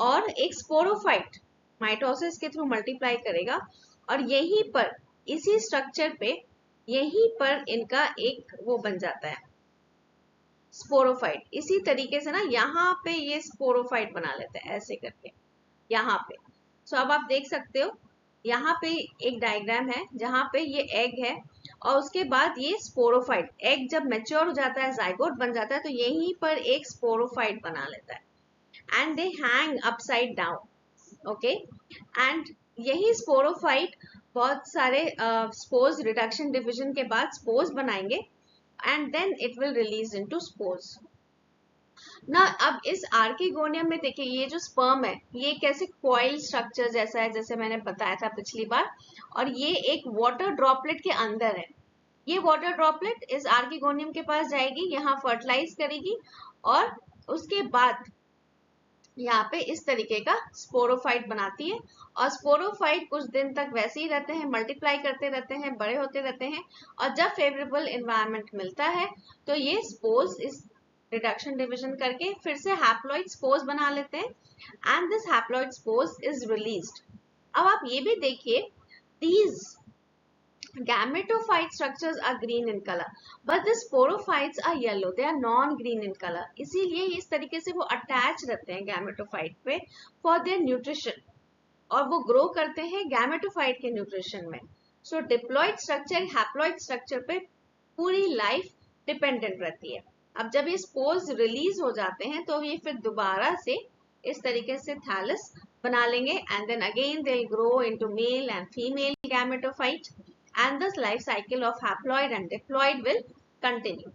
और एक स्पोरोफाइट माइटोसिस के थ्रू मल्टीप्लाई करेगा, और यहीं पर इसी स्ट्रक्चर पे यहीं पर इनका एक वो बन जाता है स्पोरोफाइट. इसी तरीके से ना यहाँ पे ये स्पोरोफाइट बना लेते हैं ऐसे करके यहाँ पे. सो अब आप देख सकते हो यहाँ पे एक डायग्राम है जहाँ पे ये एग है, और उसके बाद ये स्पोरोफाइट, एग जब मैच्योर हो जाता है जाइगोट बन जाता है तो यहीं पर एक स्पोरोफाइट बना लेता है, and they hang upside down. Okay, and यही स्पोरोफाइट बहुत सारे स्पोर्स रिडक्शन डिविजन के बाद स्पोर्स बनाएंगे, and then it will release into spores. ना अब इस आर्किगोनियम में देखिए ये जो स्पर्म है ये कैसे कॉइल स्ट्रक्चर जैसा है, जैसे मैंने बताया था पिछली बार, और ये एक वाटर ड्रॉपलेट के अंदर है. ये वाटर ड्रॉपलेट इस आर्किगोनियम के पास जाएगी, यहाँ फर्टिलाइज करेगी, और उसके बाद यहाँ पे इस तरीके का स्पोरोफाइट बनाती है, और स्पोरोफाइट कुछ दिन तक वैसे ही रहते हैं, मल्टीप्लाई करते रहते हैं, बड़े होते रहते हैं, और जब फेवरेबल एनवायरनमेंट मिलता है तो ये स्पोर्स इस रिडक्शन डिविजन करके फिर से हैप्लॉइड स्पोर्स बना लेते हैं, and this haploid spores is released. अब आप ये भी देखिए, these gametophyte structures are green in color, but the sporophytes are yellow. They are non-green in color. इसीलिए इस तरीके से वो अटैच रहते हैं गैमेटोफाइट पे for their nutrition, और वो ग्रो करते हैं गैमेटोफाइट के न्यूट्रिशन में. सो डिप्लॉइड स्ट्रक्चर हैप्लॉइड स्ट्रक्चर पे पूरी लाइफ डिपेंडेंट रहती है. अब जब ये स्पोर्स रिलीज हो जाते हैं तो ये फिर दोबारा से इस तरीके से थैलस बना लेंगे, and then again they will grow into male and female gametophyte, and the life cycle of haploid and diploid will continue.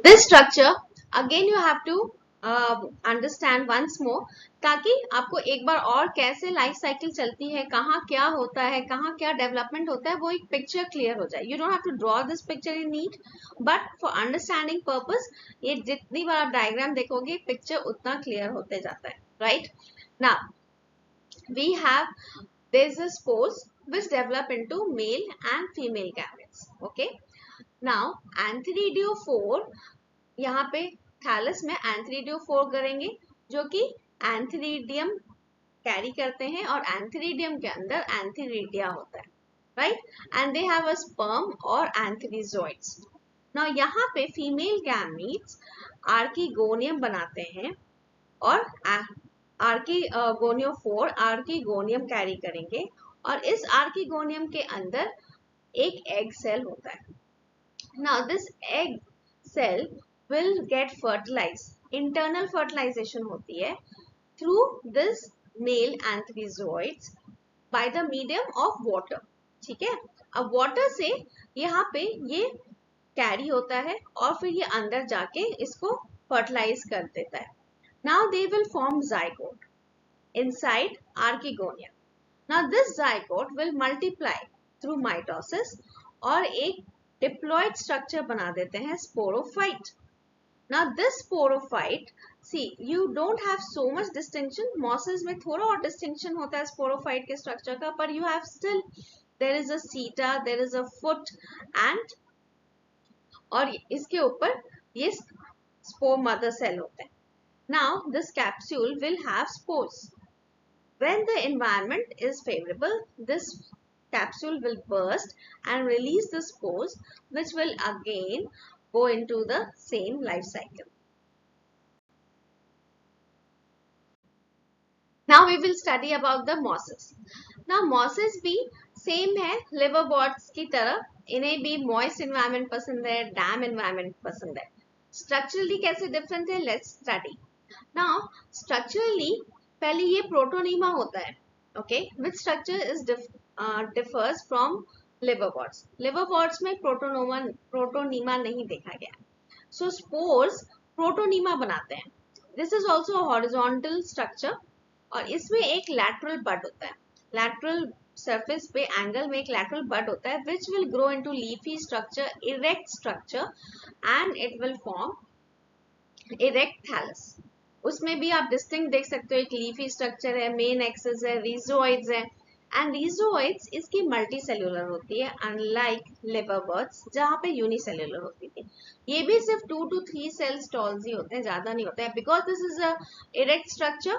This structure again you have to understand once more, ताकि आपको एक बार और कैसे लाइफ साइकिल चलती है, कहाँ क्या होता है, कहाँ क्या डेवलपमेंट होता है, वो एक पिक्चर क्लियर हो जाए. You don't have to draw this picture in neat, but for understanding purpose ये जितनी बार आप डायग्राम देखोगे पिक्चर उतना क्लियर होते जाता है. Right, now we have there is a spores which develop into male and female gametes. Okay, now antheridiyophore, यहाँ पे थैलस में antheridiyophore करेंगे जो कि antheridium कैरी करते हैं, और antheridium के अंदर antheridia होता है. Right, and they have a sperm और antherizoids. now यहाँ पे फीमेल गैमीट्स आर्किगोनियम बनाते हैं, और आर्किगोनियोफोर आर्किगोनियम कैरी करेंगे, और इस आर्किगोनियम के अंदर एक एग सेल होता है. Now this egg cell will get fertilize, internal fertilization होती है through this male antherozoids by the medium of water. ठीक है, अब वाटर से यहाँ पे ये कैरी होता है और फिर ये अंदर जाके इसको फर्टिलाइज कर देता है. Now they will form zygote inside archegonium. Now this zygote will multiply through mitosis और एक diploid structure बना देते हैं sporophyte. Now this sporophyte, see you don't have so much distinction. Mosses में थोड़ा और distinction होता है sporophyte के structure का, but you have still there is a seta, there is a foot and और इसके ऊपर ये spore mother cell होते हैं. Now this capsule will have spores. When the environment is favorable, this capsule will burst and release the spores, which will again go into the same life cycle. Now we will study about the mosses. Now mosses भी same है liverworts की तरह, इन्हें भी moist environment पसंद है, damp environment पसंद है. Structurally कैसे different है? Let's study. Now structurally पहले ये प्रोटोनीमा होता है, okay, which structure is differs from liverworts. Liverworts में प्रोटोनीमा नहीं देखा गया. So spores प्रोटोनीमा बनाते हैं. This is also a horizontal structure और इसमें एक lateral bud होता है. Lateral surface पे angle में एक lateral bud होता है, which will grow into leafy structure, erect structure, and it will form erect thallus. उसमें भी आप डिस्टिंक्ट देख सकते हो, एक लीफी स्ट्रक्चर है, मेन एक्सिस है, रिजोइड्स है, एंड रिजोइड्स इसकी मल्टी सेल्यूलर होती है अनलाइक लिवरवर्ट्स जहाँ पे यूनिसेल्यूलर होती थी. ये भी सिर्फ 2 to 3 सेल स्टॉल्स ही होते हैं, ज्यादा नहीं होते हैं, because this is a erect structure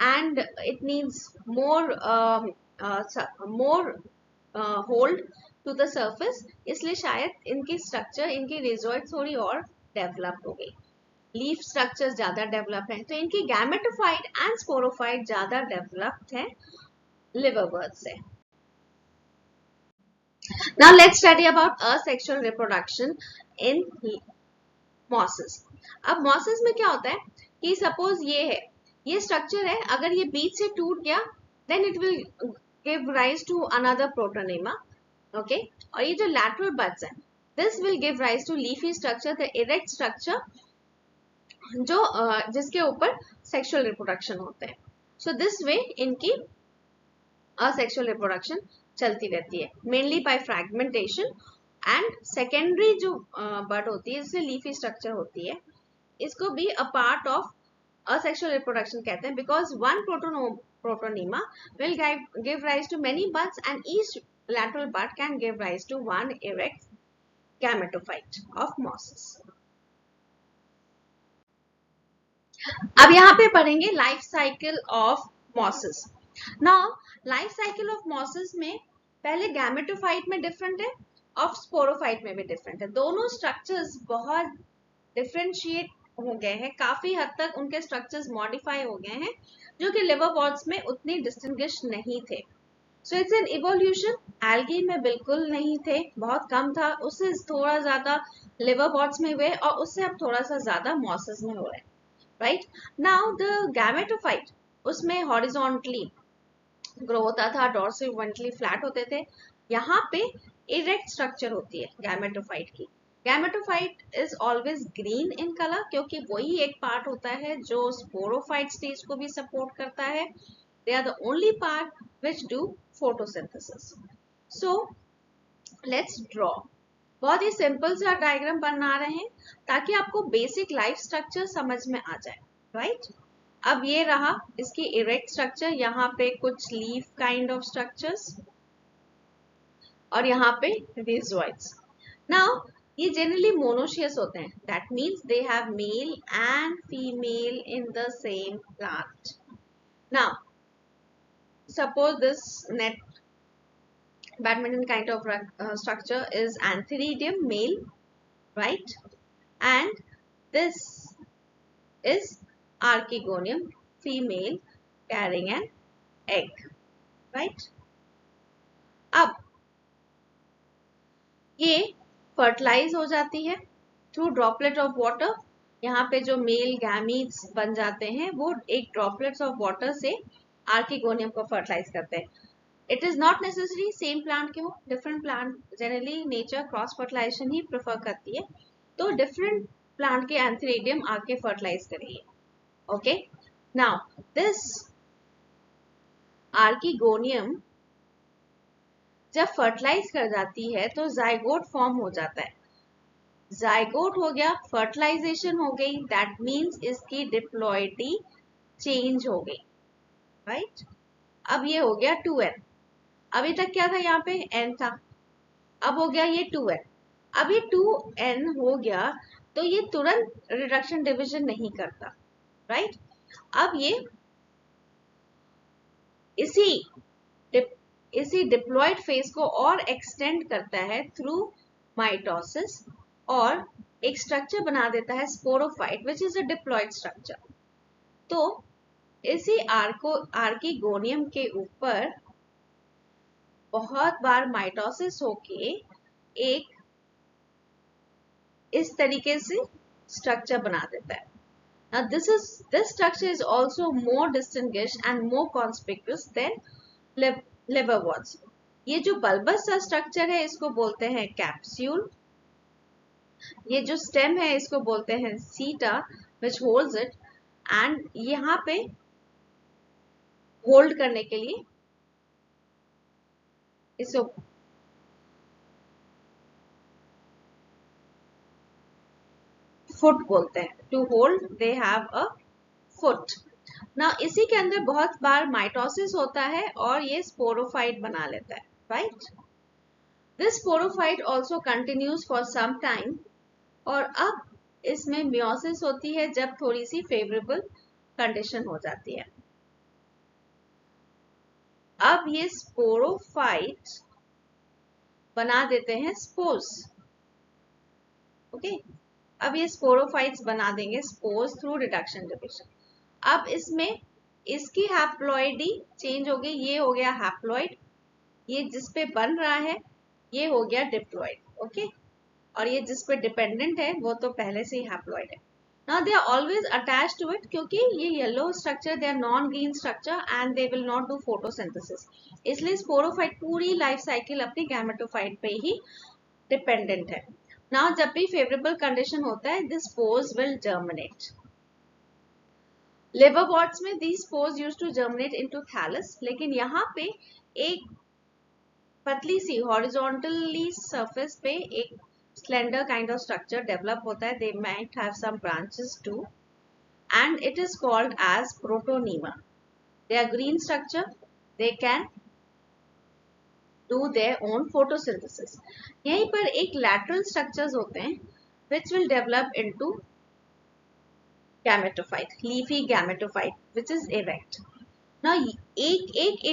and it needs more hold to the surface, इसलिए शायद इनकी स्ट्रक्चर, इनकी रिजोइड थोड़ी और डेवलप हो गई. लीफ स्ट्रक्चर्स ज्यादा डेवलप हैं, तो इनकी गैमेटोफाइट एंड स्पोरोफाइट ज्यादा डेवलप्ड है लिवरवर्ट से. Now let's study about asexual reproduction in mosses. अब मॉसेस में क्या होता है कि सपोज ये है, ये स्ट्रक्चर है, अगर ये बीच से टूट गया then it will give rise to another protonema, okay, और ये जो लैटरल बड्स हैं this will give rise to leafy structure, the erect structure जो जिसके ऊपर सेक्सुअल रिप्रोडक्शन होते हैं. सो दिस वे इनकी असेक्सुअल रिप्रोडक्शन चलती रहती है, mainly by fragmentation. And secondary जो बड होती है, जिससे लीफी स्ट्रक्चर होती है, इसको भी a part of asexual reproduction कहते हैं, because one protonema will give rise to many buds and each lateral bud can give rise to one erect gametophyte of mosses. अब यहाँ पे पढ़ेंगे life cycle of mosses. Now life cycle of mosses में पहले गैमेटोफाइट में डिफरेंट है और स्पोरोफाइट में भी डिफरेंट है. दोनों स्ट्रक्चर्स बहुत डिफरेंशिएट हो गए हैं, काफी हद तक उनके स्ट्रक्चर्स मॉडिफाई हो गए हैं, जो कि लिवरवर्ट्स में उतनी डिस्टिंग्विश नहीं थे. So it's an evolution. Algae में बिल्कुल नहीं थे, बहुत कम था, उससे थोड़ा ज्यादा लिवरवर्ट्स में हुए और उससे अब थोड़ा सा ज्यादा मॉसेस में हो रहे हैं. राइट नाउ द गैमेटोफाइट, उसमें हॉरिजॉन्टली ग्रो होता था, डॉर्सल वेंट्रली फ्लैट होते थे. यहाँ पे इरेक्ट स्ट्रक्चर होती है गैमेटोफाइट की. Gametophyte is always green in colour, क्योंकि वही एक पार्ट होता है जो स्पोरोफाइट स्टेज को भी सपोर्ट करता है. They are the only part which do photosynthesis. So let's draw. बहुत ही सिंपल सा डायग्राम बना रहे हैं ताकि आपको बेसिक लाइफ स्ट्रक्चर समझ में आ जाए. राइट अब ये रहा इसकी इरेक्ट स्ट्रक्चर, यहाँ पे कुछ लीफ काइंड ऑफ स्ट्रक्चर्स और यहाँ पे रिजोइड्स. नाउ ये जनरली मोनोशियस होते हैं, that means they have mail and female in the same plant. Now suppose this net badminton kind of structure is antheridium male, right, and this is archegonium female carrying an egg, right. अब ये फर्टिलाइज हो जाती है थ्रू ड्रॉपलेट ऑफ वाटर. यहाँ पे जो मेल गैमीट्स बन जाते हैं वो एक ड्रॉपलेट्स ऑफ वाटर से आर्किगोनियम को फर्टिलाइज करते हैं. It is not necessary same plant के हो, different plant generally nature cross fertilization ही प्रेफर करती है, तो डिफरेंट प्लांट के एंथेरिडियम आके फर्टिलाइज करेंगे. ओके नाउ दिस आर्किगोनियम जब फर्टिलाइज कर जाती है तो जाइगोट फॉर्म हो जाता है। जाइगोट हो गया, फर्टिलाइजेशन हो गई, दैट मीन्स इसकी डिप्लॉइडी चेंज हो गई, राइट। अब ये हो गया 2n। अभी तक क्या था, यहाँ पे n था, अब हो गया ये 2n। अब ये 2n हो गया तो ये तुरंत रिडक्शन डिविजन नहीं करता, राइट। अब ये इसी डिप्लॉयड फेज को और एक्सटेंड करता है थ्रू माइटोसिस और एक स्ट्रक्चर बना देता है sporophyte, which is a diploid structure. तो इसी आर्किगोनियम के ऊपर बहुत बार माइटोसिस होके एक इस तरीके से स्ट्रक्चर बना देता है। Now this structure is also more distinguished and more conspicuous than liverworts. ये जो bulbous सा स्ट्रक्चर है इसको बोलते हैं कैप्सूल। ये जो स्टेम है इसको बोलते हैं सीटा which holds it, and यहाँ पे होल्ड करने के लिए इसको फुट बोलते हैं। To hold they have a foot. ना इसी के अंदर बहुत बार माइटोसिस होता है और ये स्पोरोफाइट बना लेता है, right. This sporophyte also continues for some time, और अब इसमें मियोसिस होती है जब थोड़ी सी फेवरेबल कंडीशन हो जाती है। अब ये स्पोरोफाइट बना देते हैं स्पोर्स, ओके। अब ये स्पोरोफाइट्स बना देंगे स्पोर्स थ्रू रिडक्शन डिविजन। अब इसमें इसकी हैप्लॉइडी चेंज हो गई, ये हो गया हैप्लॉइड, ये जिस पे बन रहा है ये हो गया डिप्लॉइड, ओके। और ये जिस पे डिपेंडेंट है वो तो पहले से ही हैप्लॉइड है। Now they are always attached to it, क्योंकि ये yellow structure they are non green structure and they will not do photosynthesis, इसलिए स्पोरोफाइट पूरी लाइफ साइकिल अपनी गैमेटोफाइट पे ही डिपेंडेंट है। नाउ जब भी फेवरेबल कंडीशन होता है दिस स्पोर्स विल जर्मिनेट। लिवरवर्ट्स में these spores used to germinate into thallus, लेकिन यहाँ पे एक पतली सी हॉरिजॉन्टली सरफेस पे एक slender kind of structure develop होता है। They might have some branches too, and it is called as protonema. They are green structure. They can do their own photosynthesis. यहीं पर एक lateral structures होते हैं which will develop into gametophyte, leafy gametophyte, which is erect. Now एक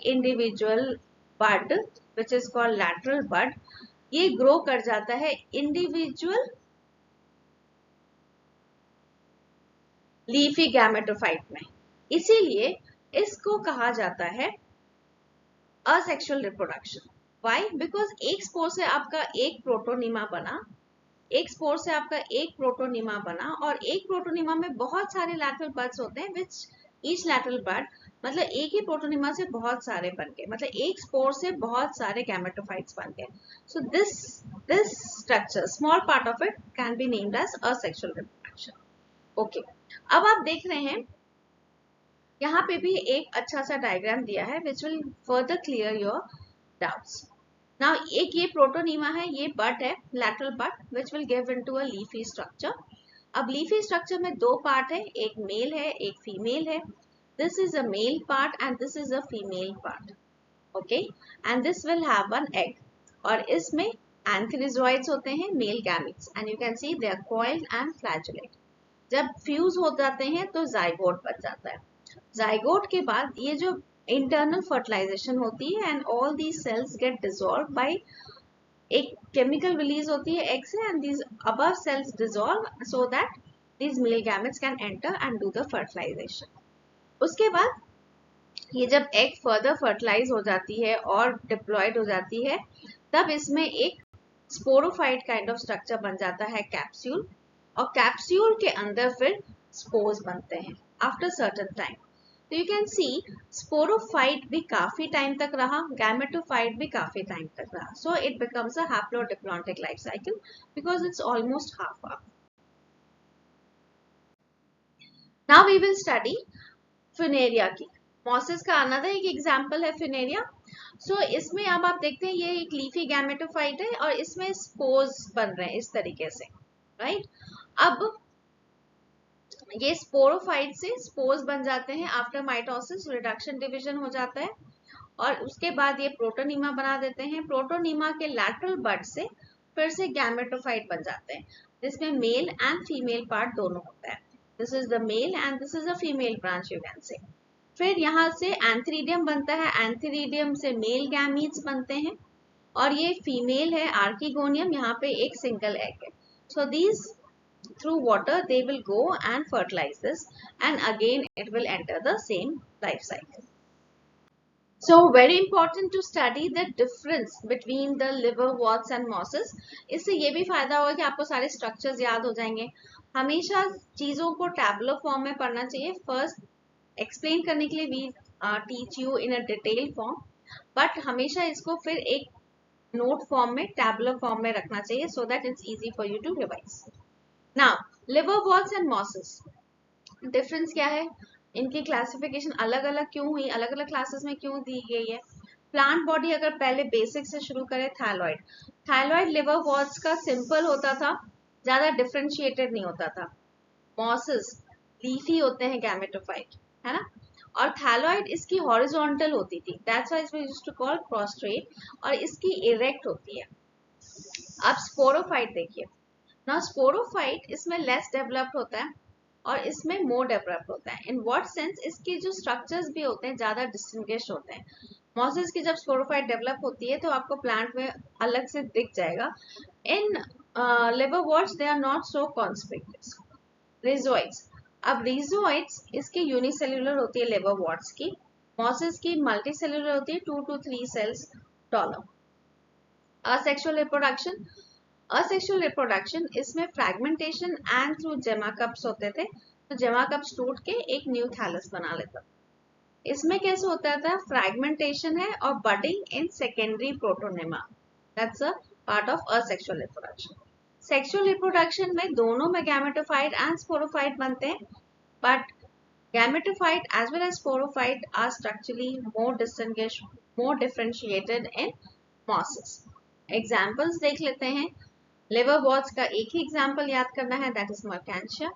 individual bud, which is called lateral bud, ये grow कर जाता है individual leafy gametophyte में, इसीलिए इसको कहा जाता है asexual reproduction. Why? Because एक स्पोर से आपका एक प्रोटोनिमा बना, एक स्पोर से आपका एक प्रोटोनिमा बना, और एक प्रोटोनिमा में बहुत सारे लैटरल बड्स होते हैं, विच ईच लैटरल बड मतलब एक ही प्रोटोनिमा से बहुत सारे बन गए, मतलब एक स्पोर से बहुत सारे गैमेटोफाइट्स बन गए। So this structure small part of it can be named as asexual reproduction, okay. अब आप देख रहे हैं यहाँ पे भी एक अच्छा सा डायग्राम दिया है which will further clear your doubts. Now एक ये प्रोटोनिमा है, ये बड है, lateral bud, which will give into a leafy structure. अब लीफी स्ट्रक्चर में दो पार्ट है, एक मेल है एक फीमेल है। This is a male part and this is a female part, okay. And this will have an egg, और इसमें एंथेरिजोइड्स होते हैं, male gametes, and you can see they are coiled and flagellate. जब फ्यूज हो जाते हैं तो जाइगोट बच जाता है। जाइगोट के बाद ये जो इंटरनल फर्टिलाइजेशन होती है and all these cells get dissolve by एक केमिकल रिलीज होती है एग से, and these above cells dissolve so that these male gametes can enter and do the fertilization. उसके बाद ये जब एग फर्दर फर्टिलाइज हो जाती है और डिप्लॉयड हो जाती है, तब इसमें एक स्पोरोफाइट काइंड ऑफ स्ट्रक्चर बन जाता है कैप्सूल, और कैप्सूल के अंदर फिर स्पोर्स बनते हैं आफ्टर सर्टेन टाइम। तो यू कैन सी स्पोरोफाइट भी काफी टाइम तक रहा, गैमेटोफाइट भी काफी टाइम तक रहा, so it becomes a haplodiplontic life cycle because it's almost half up. Now we will study funaria की। मॉसेस का अनदर एक एग्जांपल है फिनेरिया। सो इसमें अब आप देखते हैं ये एक लीफी गैमेटोफाइट है और इसमें स्पोर्स बन रहे हैं इस तरीके से, राइट। अब ये स्पोरोफाइट से स्पोर्स बन जाते हैं, आफ्टर माइटोसिस रिडक्शन डिवीजन हो जाता है और उसके बाद ये प्रोटोनीमा बना देते हैं। प्रोटोनीमा के लैटरल बड से फिर से गैमेटोफाइट बन जाते हैं जिसमें मेल एंड फीमेल पार्ट दोनों होता है। This is the male and this is the female branch, you can से। फिर यहाँ से एंथीरिडियम बनता है, एंथीरिडियम से मेल गैमीट्स बनते हैं और ये फीमेल है आर्किगोनियम, यहाँ पे एक सिंगल एग है। So these through water they will go and fertilize this and again it will enter the same life cycle. So very important to study the difference between the liverworts and mosses. इससे ये भी फायदा होगा कि आपको सारे स्ट्रक्चर्स याद हो जाएंगे। हमेशा चीजों को टैबुलर फॉर्म में पढ़ना चाहिए। फर्स्ट एक्सप्लेन करने के लिए we teach you in a detail form, but हमेशा इसको फिर एक नोट फॉर्म में टैबुलर फॉर्म में रखना चाहिए so that it's easy for you to revise. Now liverworts and mosses, difference क्या है, इनकी क्लासिफिकेशन अलग अलग क्यों हुई, अलग अलग क्लासेस में क्यों दी गई है। प्लांट बॉडी अगर पहले बेसिक से शुरू करें, थायलॉइड, थायलॉइड लिवरवर्ट्स का सिंपल होता था, ज्यादा डिफरेंशिएटेड नहीं होता था। मॉसेस लीफी होते हैं गैमेटोफाइट, है ना, और थैलॉइड इसकी हॉरिजॉन्टल होती थी, that's why it used to call prostrate, और इसकी इरेक्ट होती है। अब स्पोरोफाइट देखिए ना, स्पोरोफाइट इसमें लेस डेवलप्ड होता है और इसमें मोर डेवलप्ड होता है। इन व्हाट सेंस, इसके जो स्ट्रक्चर्स भी होते हैं ज्यादा डिस्टिंग्विश्ड होते हैं। मॉसेस की जब स्पोरोफाइट डेवलप होती है तो आपको प्लांट में अलग से दिख जाएगा। In liverworts they are not so conspicuous. Rhizoids, अब रिजोइड्स इसकी यूनिसेल्युलर होती है लिवरवर्ट्स की, मॉसेस की मल्टीसेल्युलर होती है 2 to 3 cells taller. Asexual reproduction, asexual reproduction इसमें fragmentation and through gemma cups होते थे, तो जेमा कप्स टूट के एक न्यू थैलस बना लेता। इसमें कैसे होता था, फ्रैगमेंटेशन है और budding in secondary protonema, that's a part of asexual reproduction. Sexual reproduction में दोनों में गैमेटोफाइट एंड स्पोरोफाइट बनते हैं, but gametophyte as well as sporophyte are structurally more distinguished, more differentiated in mosses. Examples देख लेते हैं। लिवरवर्ट्स का एक ही एग्जाम्पल याद करना है, दैट इज मर्केंशिया,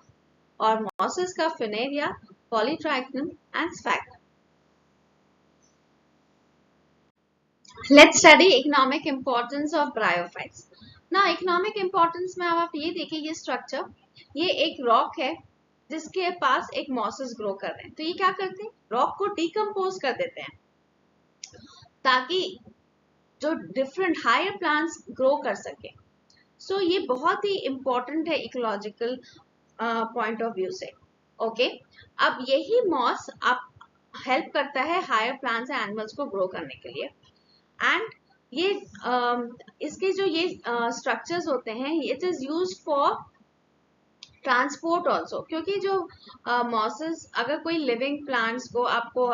और मॉसेस का funaria, polytrichum and sphagnum. Let's study economic importance of bryophytes. ना इकोनॉमिक इंपॉर्टेंस में अब आप ये देखिए, ये स्ट्रक्चर, ये एक रॉक है जिसके पास एक मॉसेस ग्रो कर रहे हैं, तो ये क्या करते हैं, रॉक को डिकम्पोज कर देते हैं ताकि जो डिफरेंट हायर प्लांट्स ग्रो कर सके। सो ये बहुत ही इंपॉर्टेंट है इकोलॉजिकल पॉइंट ऑफ व्यू से। ओके, अब यही मॉस आप हेल्प करता है हायर प्लांट्स एंड एनिमल्स को ग्रो करने के लिए। एंड ये इसके जो ये स्ट्रक्चर्स होते हैं, it is used for transport also, क्योंकि जो मॉसेस अगर कोई लिविंग प्लांट्स को आपको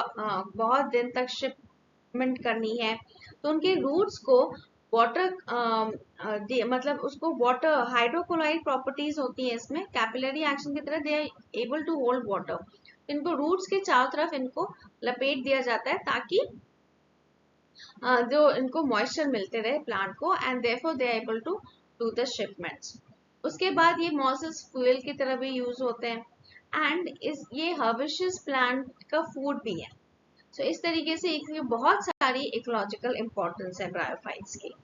बहुत दिन तक शिपमेंट करनी है तो उनके रूट्स को वाटर मतलब उसको वाटर हाइड्रोक्लोराइड प्रॉपर्टीज होती है इसमें, कैपिलरी एक्शन की तरह they are able to hold water. इनको रूट्स के चारों तरफ इनको लपेट दिया जाता है ताकि जो इनको मॉइस्चर मिलते रहे प्लांट को, and therefore they are able to do the shipments. उसके बाद ये मॉसेस फ्यूल की तरह भी यूज होते हैं एंड ये हर्बिशियस प्लांट का फूड भी है। सो इस तरीके से बहुत सारी इकोलॉजिकल इंपॉर्टेंस है ब्रायोफाइट्स की।